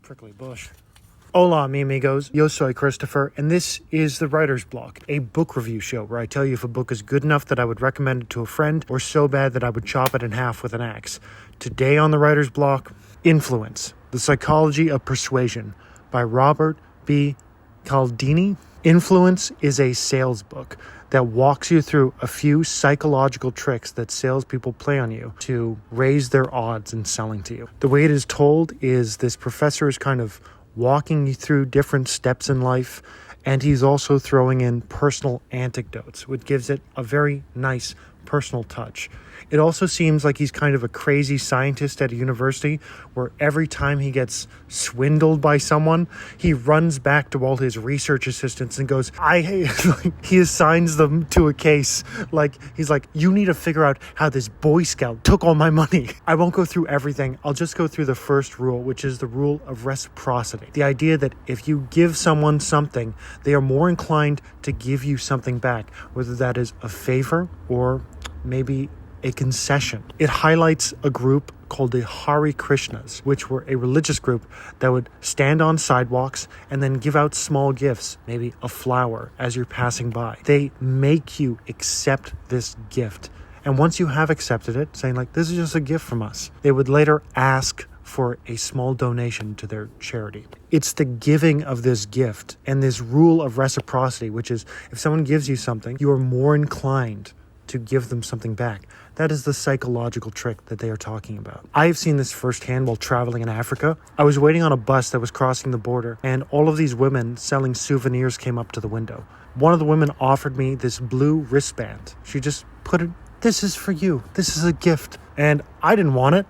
prickly bush. Hola, mi amigos. Yo soy Christopher, and this is The Writer's Block, a book review show where I tell you if a book is good enough that I would recommend it to a friend, or so bad that I would chop it in half with an axe. Today on The Writer's Block, Influence, The Psychology of Persuasion by Robert B. Cialdini. Influence is a sales book that walks you through a few psychological tricks that salespeople play on you to raise their odds in selling to you. The way it is told is this professor is kind of walking you through different steps in life, and he's also throwing in personal anecdotes, which gives it a very nice personal touch. It also seems like he's kind of a crazy scientist at a university where every time he gets swindled by someone, he runs back to all his research assistants and goes, he assigns them to a case. He's like, you need to figure out how this Boy Scout took all my money. I won't go through everything. I'll just go through the first rule, which is the rule of reciprocity. The idea that if you give someone something, they are more inclined to give you something back, whether that is a favor or maybe a concession. It highlights a group called the Hare Krishnas, which were a religious group that would stand on sidewalks and then give out small gifts, maybe a flower, as you're passing by. They make you accept this gift. And once you have accepted it, saying this is just a gift from us, they would later ask for a small donation to their charity. It's the giving of this gift and this rule of reciprocity, which is if someone gives you something, you are more inclined to give them something back. That is the psychological trick that they are talking about. I have seen this firsthand while traveling in Africa. I was waiting on a bus that was crossing the border, and all of these women selling souvenirs came up to the window. One of the women offered me this blue wristband. She just put it, this is for you. This is a gift. And I didn't want it.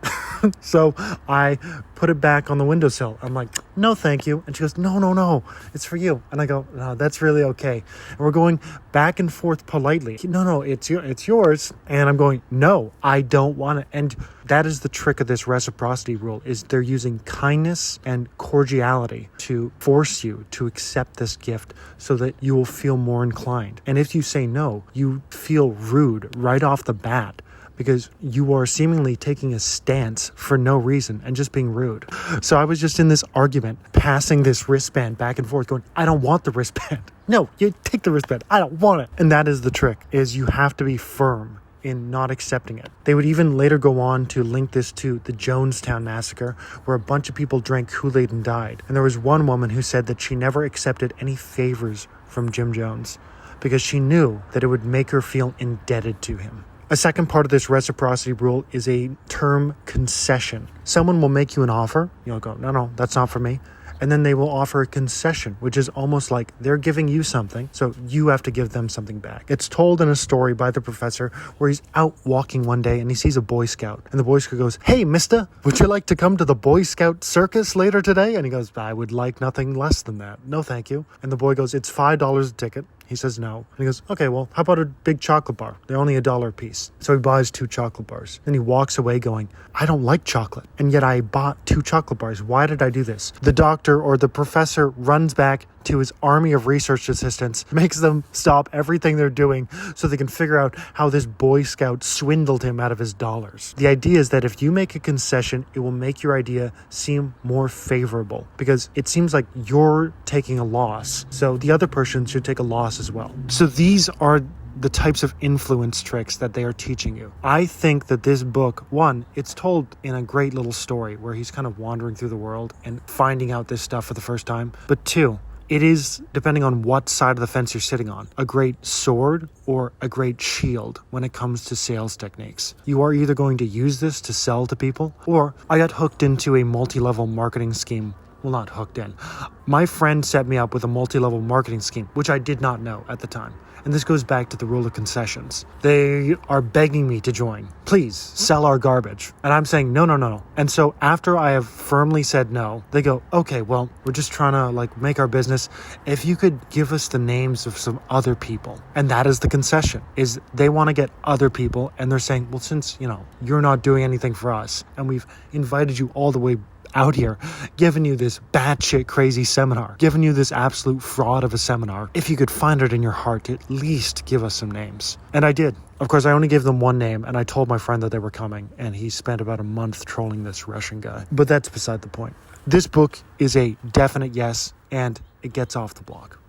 So I put it back on the windowsill. I'm like, no, thank you. And she goes, no, it's for you. And I go, no, that's really okay. And we're going back and forth politely. No, it's yours. And I'm going, no, I don't want it. And that is the trick of this reciprocity rule, is they're using kindness and cordiality to force you to accept this gift so that you will feel more inclined. And if you say no, you feel rude right off the bat, because you are seemingly taking a stance for no reason and just being rude. So I was just in this argument, passing this wristband back and forth, going, I don't want the wristband. No, you take the wristband. I don't want it. And that is the trick, is you have to be firm in not accepting it. They would even later go on to link this to the Jonestown massacre, where a bunch of people drank Kool-Aid and died. And there was one woman who said that she never accepted any favors from Jim Jones because she knew that it would make her feel indebted to him. A second part of this reciprocity rule is a term concession. Someone will make you an offer. You'll go, no, that's not for me. And then they will offer a concession, which is almost like they're giving you something, so you have to give them something back. It's told in a story by the professor where he's out walking one day and he sees a Boy Scout. And the Boy Scout goes, hey, mister, would you like to come to the Boy Scout circus later today? And he goes, I would like nothing less than that. No, thank you. And the boy goes, it's $5 a ticket. He says no. And he goes, okay, well, how about a big chocolate bar? They're only $1 a piece. So he buys 2 chocolate bars. Then he walks away going, I don't like chocolate. And yet I bought 2 chocolate bars. Why did I do this? The doctor or the professor runs back to his army of research assistants, makes them stop everything they're doing so they can figure out how this Boy Scout swindled him out of his dollars. The idea is that if you make a concession, it will make your idea seem more favorable because it seems like you're taking a loss. So the other person should take a loss as well. So these are the types of influence tricks that they are teaching you. I think that this book, one, it's told in a great little story where he's kind of wandering through the world and finding out this stuff for the first time. But 2, it is, depending on what side of the fence you're sitting on, a great sword or a great shield when it comes to sales techniques. You are either going to use this to sell to people, or I got hooked into a multi-level marketing scheme. Well, not hooked in. My friend set me up with a multi-level marketing scheme, which I did not know at the time. And this goes back to the rule of concessions. They are begging me to join. Please, sell our garbage. And I'm saying, no. And so after I have firmly said no, they go, okay, well, we're just trying to make our business. If you could give us the names of some other people. And that is the concession, is they want to get other people. And they're saying, well, since, you're not doing anything for us, and we've invited you all the way out here, giving you this batshit crazy seminar, giving you this absolute fraud of a seminar, if you could find it in your heart to at least give us some names. And I did. Of course, I only gave them one name, and I told my friend that they were coming, and he spent about a month trolling this Russian guy. But that's beside the point. This book is a definite yes, and it gets off the block.